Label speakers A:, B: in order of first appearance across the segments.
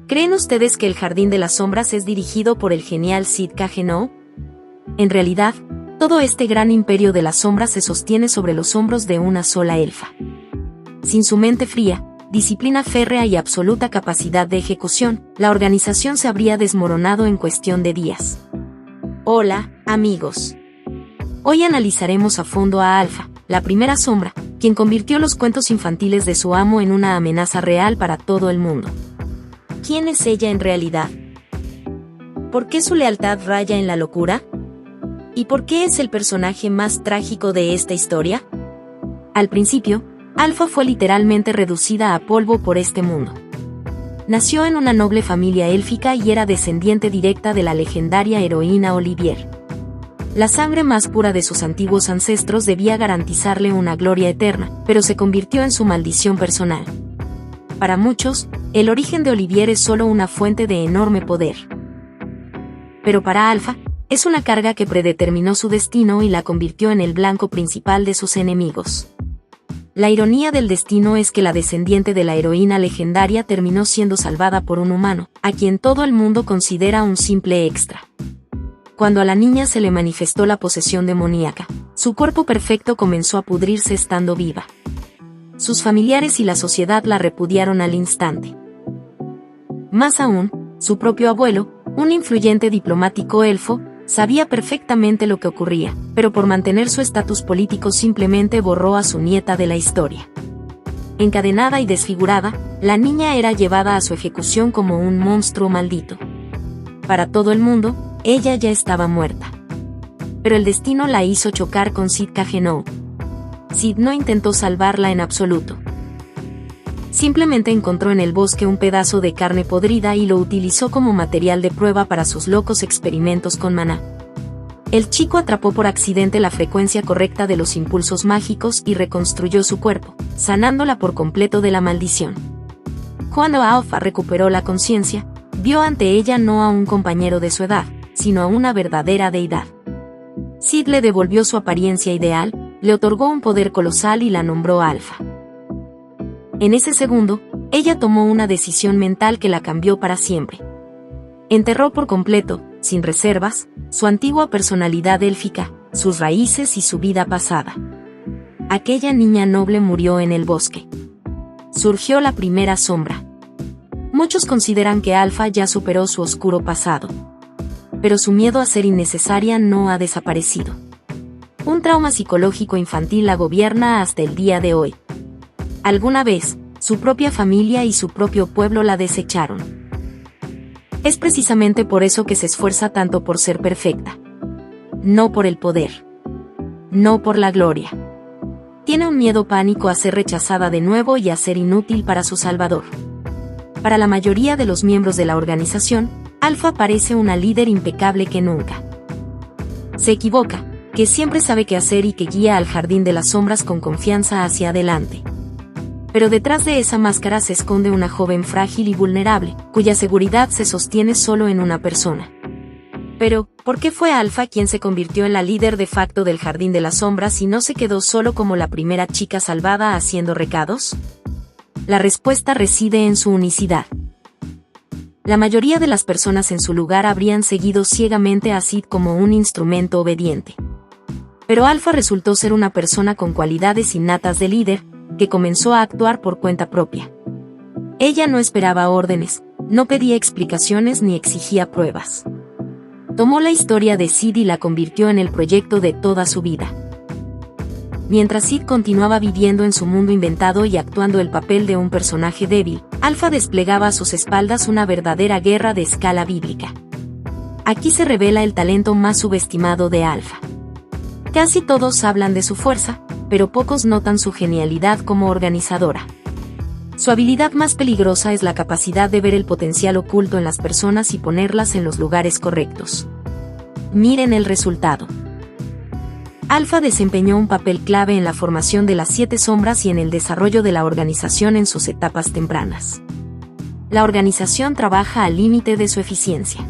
A: ¿Creen ustedes que el Jardín de las Sombras es dirigido por el genial Sid Cagenou? En realidad, todo este gran imperio de las sombras se sostiene sobre los hombros de una sola elfa. Sin su mente fría, disciplina férrea y absoluta capacidad de ejecución, la organización se habría desmoronado en cuestión de días. Hola, amigos. Hoy analizaremos a fondo a Alfa, la primera sombra, quien convirtió los cuentos infantiles de su amo en una amenaza real para todo el mundo. ¿Quién es ella en realidad? ¿Por qué su lealtad raya en la locura? ¿Y por qué es el personaje más trágico de esta historia? Al principio, Alfa fue literalmente reducida a polvo por este mundo. Nació en una noble familia élfica y era descendiente directa de la legendaria heroína Olivier. La sangre más pura de sus antiguos ancestros debía garantizarle una gloria eterna, pero se convirtió en su maldición personal. Para muchos, el origen de Olivier es solo una fuente de enorme poder. Pero para Alfa, es una carga que predeterminó su destino y la convirtió en el blanco principal de sus enemigos. La ironía del destino es que la descendiente de la heroína legendaria terminó siendo salvada por un humano, a quien todo el mundo considera un simple extra. Cuando a la niña se le manifestó la posesión demoníaca, su cuerpo perfecto comenzó a pudrirse estando viva. Sus familiares y la sociedad la repudiaron al instante. Más aún, su propio abuelo, un influyente diplomático elfo, sabía perfectamente lo que ocurría, pero por mantener su estatus político simplemente borró a su nieta de la historia. Encadenada y desfigurada, la niña era llevada a su ejecución como un monstruo maldito. Para todo el mundo, ella ya estaba muerta. Pero el destino la hizo chocar con Sid Cagenou. Sid no intentó salvarla en absoluto. Simplemente encontró en el bosque un pedazo de carne podrida y lo utilizó como material de prueba para sus locos experimentos con maná. El chico atrapó por accidente la frecuencia correcta de los impulsos mágicos y reconstruyó su cuerpo, sanándola por completo de la maldición. Cuando Alfa recuperó la conciencia, vio ante ella no a un compañero de su edad, sino a una verdadera deidad. Sid le devolvió su apariencia ideal, le otorgó un poder colosal y la nombró Alfa. En ese segundo, ella tomó una decisión mental que la cambió para siempre. Enterró por completo, sin reservas, su antigua personalidad élfica, sus raíces y su vida pasada. Aquella niña noble murió en el bosque. Surgió la primera sombra. Muchos consideran que Alfa ya superó su oscuro pasado. Pero su miedo a ser innecesaria no ha desaparecido. Un trauma psicológico infantil la gobierna hasta el día de hoy. Alguna vez, su propia familia y su propio pueblo la desecharon. Es precisamente por eso que se esfuerza tanto por ser perfecta. No por el poder. No por la gloria. Tiene un miedo pánico a ser rechazada de nuevo y a ser inútil para su salvador. Para la mayoría de los miembros de la organización, Alfa parece una líder impecable que nunca se equivoca, que siempre sabe qué hacer y que guía al Jardín de las Sombras con confianza hacia adelante. Pero detrás de esa máscara se esconde una joven frágil y vulnerable, cuya seguridad se sostiene solo en una persona. Pero, ¿por qué fue Alfa quien se convirtió en la líder de facto del Jardín de las Sombras y no se quedó solo como la primera chica salvada haciendo recados? La respuesta reside en su unicidad. La mayoría de las personas en su lugar habrían seguido ciegamente a Sid como un instrumento obediente. Pero Alfa resultó ser una persona con cualidades innatas de líder, que comenzó a actuar por cuenta propia. Ella no esperaba órdenes, no pedía explicaciones ni exigía pruebas. Tomó la historia de Sid y la convirtió en el proyecto de toda su vida. Mientras Sid continuaba viviendo en su mundo inventado y actuando el papel de un personaje débil, Alfa desplegaba a sus espaldas una verdadera guerra de escala bíblica. Aquí se revela el talento más subestimado de Alfa. Casi todos hablan de su fuerza, pero pocos notan su genialidad como organizadora. Su habilidad más peligrosa es la capacidad de ver el potencial oculto en las personas y ponerlas en los lugares correctos. Miren el resultado. Alfa desempeñó un papel clave en la formación de las 7 sombras y en el desarrollo de la organización en sus etapas tempranas. La organización trabaja al límite de su eficiencia.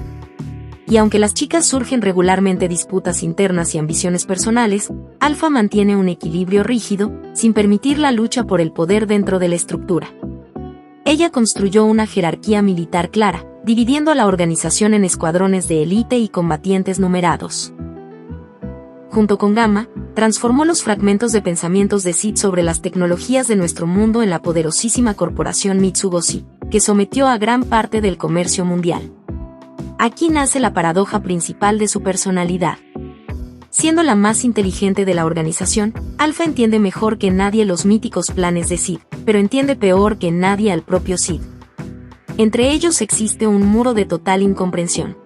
A: Y aunque las chicas surgen regularmente disputas internas y ambiciones personales, Alfa mantiene un equilibrio rígido, sin permitir la lucha por el poder dentro de la estructura. Ella construyó una jerarquía militar clara, dividiendo a la organización en escuadrones de élite y combatientes numerados. Junto con Gamma, transformó los fragmentos de pensamientos de Sid sobre las tecnologías de nuestro mundo en la poderosísima corporación Mitsubishi, que sometió a gran parte del comercio mundial. Aquí nace la paradoja principal de su personalidad. Siendo la más inteligente de la organización, Alpha entiende mejor que nadie los míticos planes de Sid, pero entiende peor que nadie al propio Sid. Entre ellos existe un muro de total incomprensión.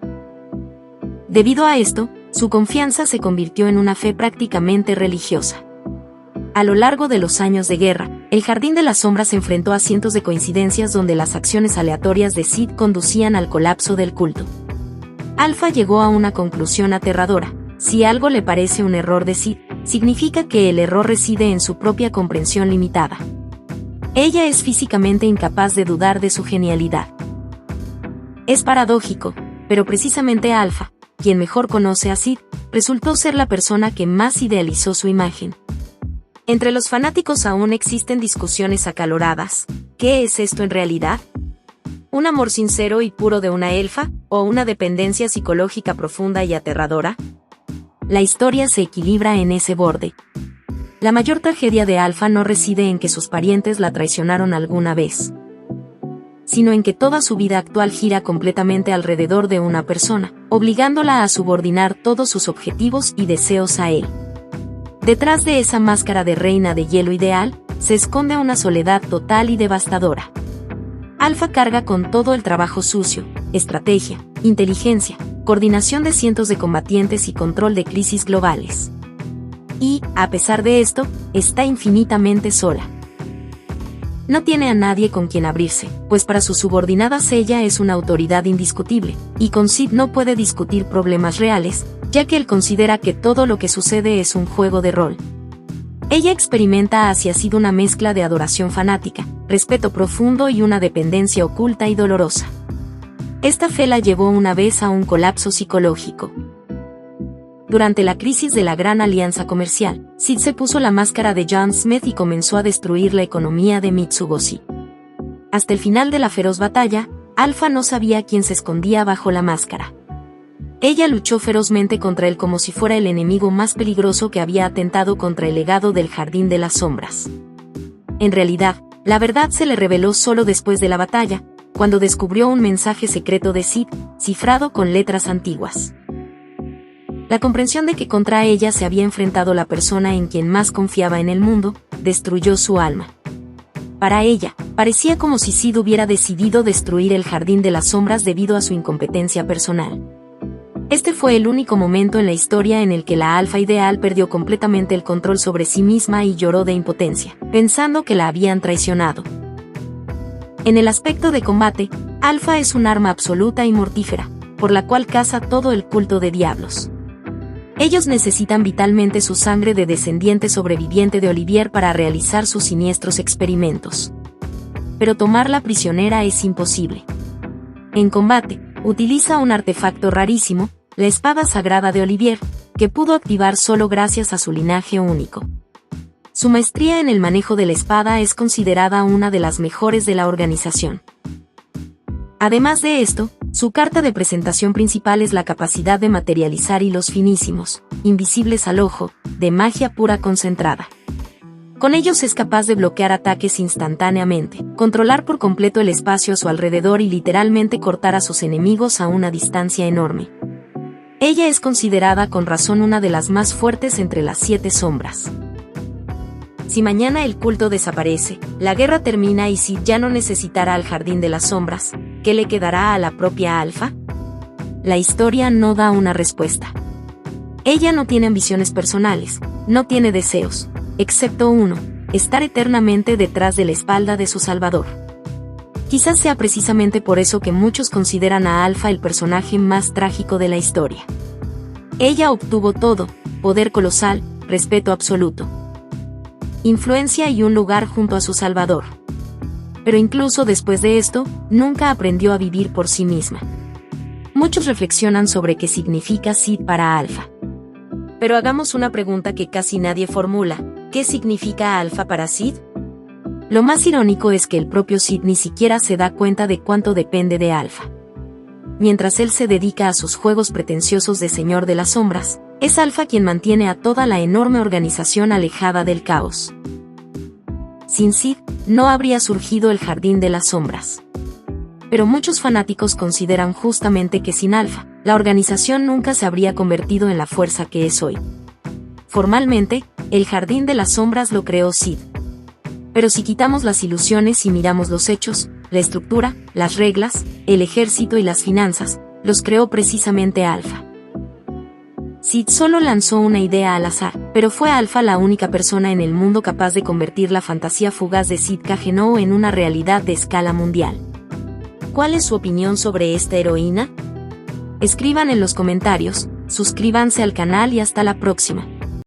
A: Debido a esto, su confianza se convirtió en una fe prácticamente religiosa. A lo largo de los años de guerra, el Jardín de las Sombras se enfrentó a cientos de coincidencias donde las acciones aleatorias de Sid conducían al colapso del culto. Alpha llegó a una conclusión aterradora: si algo le parece un error de Sid, significa que el error reside en su propia comprensión limitada. Ella es físicamente incapaz de dudar de su genialidad. Es paradójico, pero precisamente Alpha, quien mejor conoce a Sid, resultó ser la persona que más idealizó su imagen. Entre los fanáticos aún existen discusiones acaloradas. ¿Qué es esto en realidad? ¿Un amor sincero y puro de una elfa, o una dependencia psicológica profunda y aterradora? La historia se equilibra en ese borde. La mayor tragedia de Alpha no reside en que sus parientes la traicionaron alguna vez, sino en que toda su vida actual gira completamente alrededor de una persona, obligándola a subordinar todos sus objetivos y deseos a él. Detrás de esa máscara de reina de hielo ideal, se esconde una soledad total y devastadora. Alpha carga con todo el trabajo sucio, estrategia, inteligencia, coordinación de cientos de combatientes y control de crisis globales. Y, a pesar de esto, está infinitamente sola. No tiene a nadie con quien abrirse, pues para sus subordinadas ella es una autoridad indiscutible, y con Sid no puede discutir problemas reales, ya que él considera que todo lo que sucede es un juego de rol. Ella experimenta hacia Sid una mezcla de adoración fanática, respeto profundo y una dependencia oculta y dolorosa. Esta fe la llevó una vez a un colapso psicológico. Durante la crisis de la Gran Alianza Comercial, Sid se puso la máscara de John Smith y comenzó a destruir la economía de Mitsubishi. Hasta el final de la feroz batalla, Alpha no sabía quién se escondía bajo la máscara. Ella luchó ferozmente contra él como si fuera el enemigo más peligroso que había atentado contra el legado del Jardín de las Sombras. En realidad, la verdad se le reveló solo después de la batalla, cuando descubrió un mensaje secreto de Sid, cifrado con letras antiguas. La comprensión de que contra ella se había enfrentado la persona en quien más confiaba en el mundo, destruyó su alma. Para ella, parecía como si Sid hubiera decidido destruir el Jardín de las Sombras debido a su incompetencia personal. Este fue el único momento en la historia en el que la Alpha ideal perdió completamente el control sobre sí misma y lloró de impotencia, pensando que la habían traicionado. En el aspecto de combate, Alpha es un arma absoluta y mortífera, por la cual caza todo el culto de diablos. Ellos necesitan vitalmente su sangre de descendiente sobreviviente de Olivier para realizar sus siniestros experimentos. Pero tomarla prisionera es imposible. En combate, utiliza un artefacto rarísimo, la espada sagrada de Olivier, que pudo activar solo gracias a su linaje único. Su maestría en el manejo de la espada es considerada una de las mejores de la organización. Además de esto, su carta de presentación principal es la capacidad de materializar hilos finísimos, invisibles al ojo, de magia pura concentrada. Con ellos es capaz de bloquear ataques instantáneamente, controlar por completo el espacio a su alrededor y literalmente cortar a sus enemigos a una distancia enorme. Ella es considerada con razón una de las más fuertes entre las 7 sombras. Si mañana el culto desaparece, la guerra termina y Sid ya no necesitará al Jardín de las Sombras, ¿qué le quedará a la propia Alpha? La historia no da una respuesta. Ella no tiene ambiciones personales, no tiene deseos, excepto uno: estar eternamente detrás de la espalda de su Salvador. Quizás sea precisamente por eso que muchos consideran a Alpha el personaje más trágico de la historia. Ella obtuvo todo: poder colosal, respeto absoluto, influencia y un lugar junto a su Salvador. Pero incluso después de esto, nunca aprendió a vivir por sí misma. Muchos reflexionan sobre qué significa Sid para Alpha. Pero hagamos una pregunta que casi nadie formula: ¿qué significa Alpha para Sid? Lo más irónico es que el propio Sid ni siquiera se da cuenta de cuánto depende de Alpha. Mientras él se dedica a sus juegos pretenciosos de Señor de las Sombras, es Alpha quien mantiene a toda la enorme organización alejada del caos. Sin Sid, no habría surgido el Jardín de las Sombras. Pero muchos fanáticos consideran justamente que sin Alpha, la organización nunca se habría convertido en la fuerza que es hoy. Formalmente, el Jardín de las Sombras lo creó Sid. Pero si quitamos las ilusiones y miramos los hechos, la estructura, las reglas, el ejército y las finanzas, los creó precisamente Alpha. Sid solo lanzó una idea al azar, pero fue Alpha la única persona en el mundo capaz de convertir la fantasía fugaz de Sid Cagenou en una realidad de escala mundial. ¿Cuál es su opinión sobre esta heroína? Escriban en los comentarios, suscríbanse al canal y hasta la próxima.